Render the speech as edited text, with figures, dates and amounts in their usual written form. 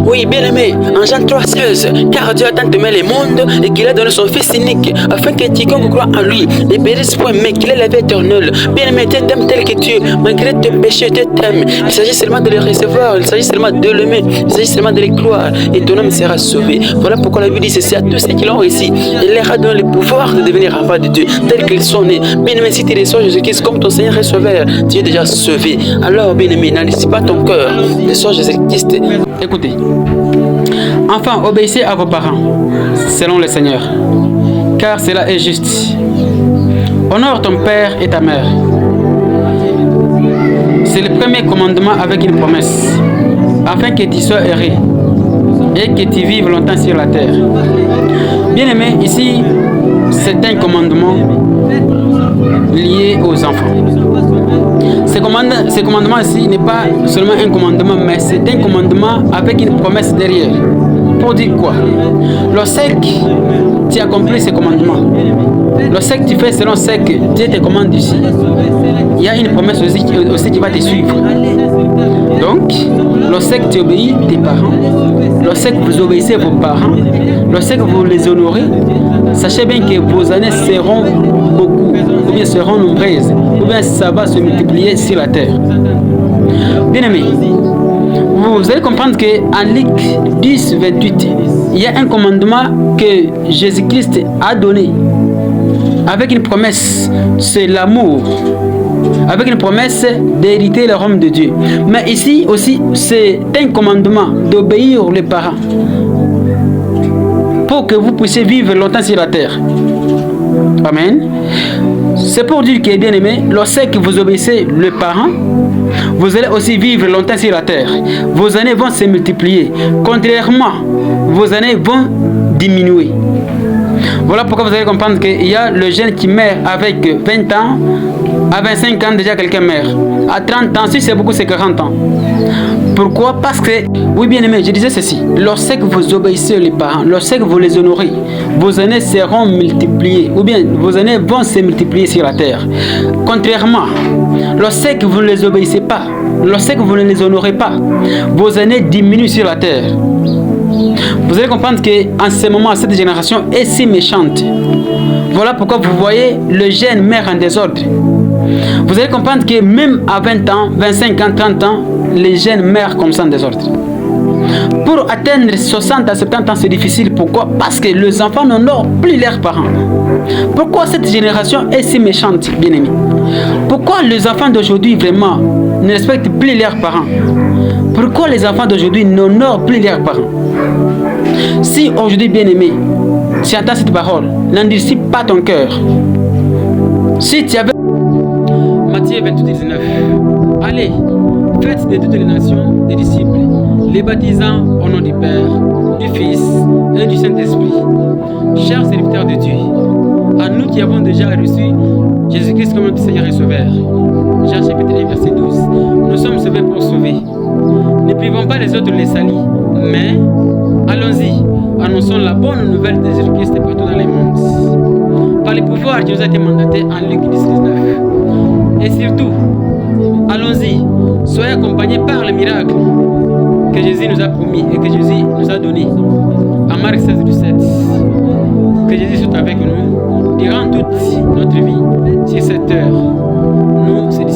Oui, bien-aimé, en Jean 3,16, car Dieu a tant aimé les mondes et qu'il a donné son Fils unique, afin que quiconque croit en lui ne périsse point, mais qu'il ait la vie éternelle. Bien-aimé, Dieu t'aime tel que tu es, malgré tes péchés, Dieu t'aime. Il s'agit seulement de le recevoir, il s'agit seulement de l'aimer, il s'agit seulement de le croire, et ton âme sera sauvé. Voilà pourquoi la Bible dit ceci à tous ceux qui l'ont réussi. Il leur a donné le pouvoir de devenir enfants de Dieu, tels qu'ils sont nés. Bien-aimé, si tu reçois Jésus-Christ comme ton Seigneur et Sauveur, tu es déjà sauvé. Alors, bien-aimé, n'endurcis pas ton cœur, reçois Jésus-Christ. Écoutez, enfin, obéissez à vos parents, selon le Seigneur, car cela est juste. Honore ton père et ta mère. C'est le premier commandement avec une promesse, afin que tu sois heureux et que tu vives longtemps sur la terre. Bien-aimé, ici, c'est un commandement lié aux enfants. Ce commandement ici n'est pas seulement un commandement, mais c'est un commandement avec une promesse derrière. Pour dire quoi? Lorsque tu accomplis ce commandement, lorsque tu fais selon ce que Dieu te commande ici, il y a une promesse aussi qui va te suivre. Donc, lorsque tu obéis tes parents, lorsque vous obéissez vos parents, lorsque vous les honorez, sachez bien que vos années seront beaucoup, ou bien seront nombreuses, ou bien ça va se multiplier sur la terre. Bien aimé, vous allez comprendre qu'en Luc 10, 28, il y a un commandement que Jésus-Christ a donné avec une promesse, c'est l'amour, avec une promesse d'hériter le royaume de Dieu. Mais ici aussi, c'est un commandement d'obéir les parents pour que vous puissiez vivre longtemps sur la terre. Amen. C'est pour dire que, bien aimé, lorsque vous obéissez les parents, vous allez aussi vivre longtemps sur la terre. Vos années vont se multiplier. Contrairement, vos années vont diminuer. Voilà pourquoi vous allez comprendre qu'il y a le jeune qui meurt avec 20 ans, à 25 ans déjà quelqu'un meurt. À 30 ans, si c'est beaucoup, c'est 40 ans. Pourquoi? Parce que, oui bien aimé, je disais ceci, lorsque vous obéissez les parents, lorsque vous les honorez, vos années seront multipliées, ou bien vos années vont se multiplier sur la terre. Contrairement, lorsque vous ne les obéissez pas, lorsque vous ne les honorez pas, vos années diminuent sur la terre. Vous allez comprendre qu'en ce moment, cette génération est si méchante. Voilà pourquoi vous voyez le jeune meurt en désordre. Vous allez comprendre que même à 20 ans, 25 ans, 30 ans, les jeunes meurent comme ça en désordre. Pour atteindre 60 à 70 ans, c'est difficile. Pourquoi? Parce que les enfants n'honorent plus leurs parents. Pourquoi cette génération est si méchante, bien aimé? Pourquoi les enfants d'aujourd'hui vraiment ne respectent plus leurs parents? Pourquoi les enfants d'aujourd'hui n'honorent plus leurs parents? Si aujourd'hui, bien aimé, tu entends cette parole, n'endurcis pas ton cœur. Si tu avais... Matthieu 28, 19. Allez, faites de toutes les nations des disciples, les baptisant au nom du Père, du Fils et du Saint-Esprit. Chers serviteurs de Dieu, à nous qui avons déjà reçu Jésus-Christ comme notre Seigneur et Sauveur. Jean chapitre 1, verset 12. Nous sommes sauvés pour sauver. Ne privons pas les autres de les salir, mais allons-y, annonçons la bonne nouvelle de Jésus-Christ partout dans les mondes. Par le pouvoir qui nous a été mandaté en Luc 10, 19. Et surtout, allons-y, soyez accompagnés par le miracle que Jésus nous a promis et que Jésus nous a donné. En Marc 16, 17. Que Jésus soit avec nous durant toute notre vie sur cette terre. Nous, c'est